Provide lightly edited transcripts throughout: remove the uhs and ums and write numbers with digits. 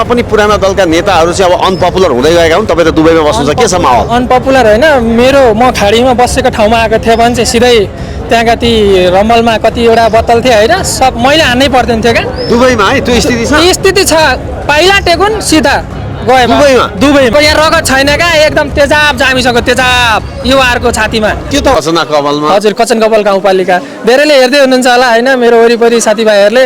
पनि पुराना दलका नेताहरू चाहिँ अब अनपपुलर हुँदै गएका हुन्। तपाईँ त दुबईमा बस्नुहुन्छ, के छ माहौल? अनपपुलर होइन, म खाडीमा बसेको ठाउँमा आएको थिएँ भने चाहिँ सिधै त्यहाँका ती रम्मलमा कतिवटा बोतल थियो होइन, सब मैले हान्नै पर्दैन थियो क्या। दुबईमा है त्यो स्थिति छ? स्थिति छ, पाइला टेकुन सिधा गयो दुबईमा। यहाँ रगत छैन क्या, एकदम तेजाब जामिसक्यो, तेजाब युवाहरूको छातीमा। त्यो त कचना कवलमा। हजुर, कचन कपाल गाउँपालिका धेरैले हेर्दै हुनुहुन्छ होला होइन, मेरो वरिपरि साथीभाइहरूले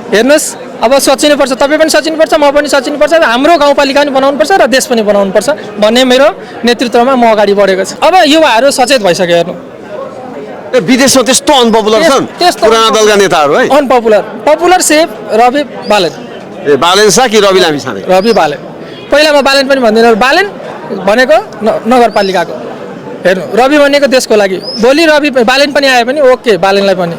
हेर्नुहोस्। अब सोचिनुपर्छ, तपाईँ पनि सोचिनुपर्छ, म पनि सोचिनुपर्छ, हाम्रो गाउँपालिका पनि बनाउनुपर्छ र देश पनि बनाउनुपर्छ भन्ने मेरो नेतृत्वमा म अगाडि बढेको छु। अब युवाहरू सचेत भइसक्यो हेर्नु। विदेशमा त्यस्तो अनपपुलर छन् पुराना दलका नेताहरू है? Unpopular, popular safe Rabi Balen. ए बालेन शाह कि रवि लामिछाने? रवि बालेन। पहिला म बालेन पनि भन्दिनँ, बालेन भनेको नगरपालिकाको। हेर्नु, रवि भनेको देशको लागि। भोलि रवि बालेन पनि आयो भने ओके, बालेनलाई पनि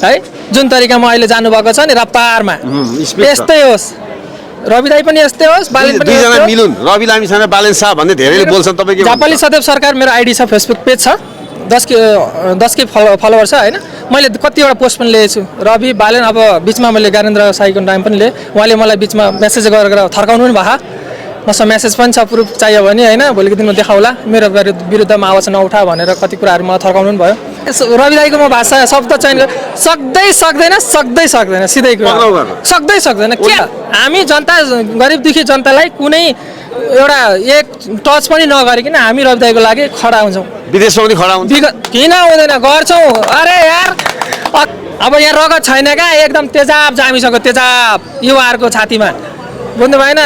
है जुन तरिकामा अहिले जानुभएको छ नि रफ्तारमा, यस्तै होस्। रवि दाई पनि यस्तै होस्, बालेन पनि दुईजना मिलुन्, रवि लामिछाने बालेन शाह भन्ने धेरैले बोल्छन्। तपाईँ के? जापाली सदैव सरकार मेरो आइडी छ, फेसबुक पेज छ, 10K फलोवर छ होइन। मैले कतिवटा पोस्ट पनि लिएको छु, रवि बालेन। अब बिचमा मैले ज्ञानेन्द्र साईको नाम पनि लिएँ, उहाँले मलाई बिचमा मेसेज गरेर थर्काउनु पनि भयो। मसँग मेसेज पनि छ, प्रुफ चाहियो भने होइन, भोलिको दिनमा देखाउला, मेरो विरुद्धमा आवाज नउठा भनेर कति कुराहरू मलाई थर्काउनु पनि भयो। रवि दाईको म भाषा शब्द चयन सक्दैन सिधै सक्दैन के। हामी जनता, गरिब दुखी जनतालाई कुनै एउटा एक टच पनि नगरिकन हामी रवि दाईको लागि खडा हुन्छौँ। विदेशमा पनि खडा हुन्छ? किन हुँदैन, गर्छौँ। अरे यार, अब यहाँ रगत छैन क्या, एकदम तेजाब जामिसक्यो, तेजाब युवाहरूको छातीमा। बुझ्नु भएन?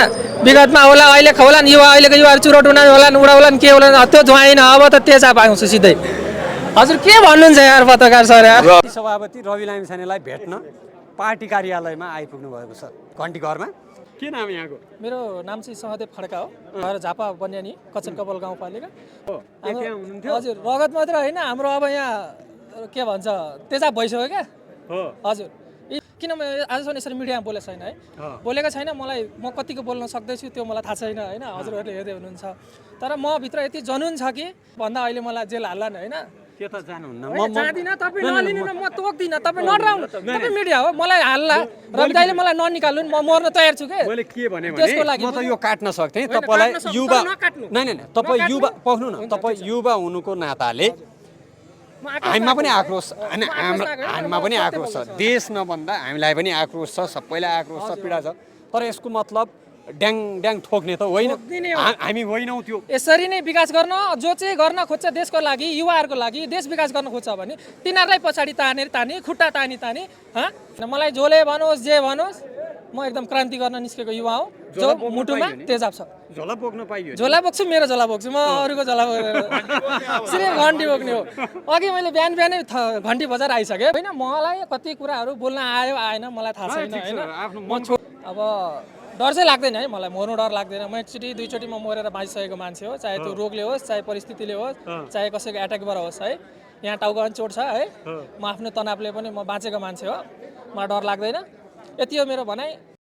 विगतमा होला, अहिले होलान् युवा, अहिलेको युवाहरू चुरोट उडाउलान् के होलान्, त्यो धुवाइन। अब त तेजाब आउँछ सिधै। हजुर के भन्नुहुन्छ यार पत्रकार सर? यार सभापति रवि लामिछानेलाई भेट्न पार्टी कार्यालयमा आइपुग्नु भएको छ घन्टी घरमा। के नाम यहाँको? मेरो नाम चाहिँ सहदेव खड्का हो, घर झापा बन्यानी, कचन कपाल गाउँपालिका। हजुर, रगत मात्र होइन, हाम्रो अब यहाँ के भन्छ तेजाब भइसक्यो क्या। हजुर, किन म आजसम्म यसरी मिडियामा बोलेको छैन है? बोलेको छैन, म कतिको बोल्न सक्दैछु त्यो मलाई थाहा छैन होइन, हजुरहरूले हेर्दै हुनुहुन्छ। तर म भित्र यति जुनुन छ कि भन्दा अहिले मलाई जेल हाल्लान् होइन। त्यो त जानुहुन्न, म जादिनँ, तपाईँ नलिनु न, म तोक्दिनँ, तपाईँ नडराउनु, तपाईँ मिडिया हो, मलाई हाल्ला, रवि दाइले मलाई ननिकाल्नु, म मर्न तयार छु के। मैले के भने म त यो काट्न सक्थेँ तपाईलाई, युवा नै तपाईँ युवा पाउनु न, तपाईँ युवा हुनुको नाताले हामीमा पनि आक्रोश होइन, हामीमा पनि आक्रोश छ, देश नभन्दा हामीलाई पनि आक्रोश छ, सबैलाई आक्रोश छ, पीडा छ। तर यसको मतलब ड्याङ ड्याङ ठोक्ने त होइन, हामी होइनौँ त्यो। यसरी नै विकास गर्न, जो चाहिँ गर्न खोज्छ देशको लागि, युवाहरूको लागि, देश विकास गर्न खोज्छ भने तिनीहरूलाई पछाडि तानी खुट्टा तानी मलाई जसले भनोस् जे भनोस्, म एकदम क्रान्ति गर्न निस्केको युवा हो, जो मुटुमा तेजाब छ। झोला बोक्न पाइयो? झोला बोक्छु, मेरो झोला बोक्छु, म अरूको झोला बोकेर सिधै घन्टी बोक्ने हो। अघि मैले बिहानै घन्टी बजार आइसकेँ होइन, मलाई कति कुराहरू बोल्न आयो आएन मलाई थाहा छैन होइन। अब डर चाहिँ लाग्दैन है, मलाई मर्नु डर लाग्दैन। म एकचोटि दुईचोटि म मरेर बाँचिसकेको मान्छे हो, चाहे त्यो रोगले होस्, चाहे परिस्थितिले होस्, चाहे कसैको एट्याकबाट होस् है। यहाँ टाउकोमा चोट छ है, म आफ्नो तनावले पनि म बाँचेको मान्छे हो, मलाई डर लाग्दैन। यति हो मेरो भनाइ।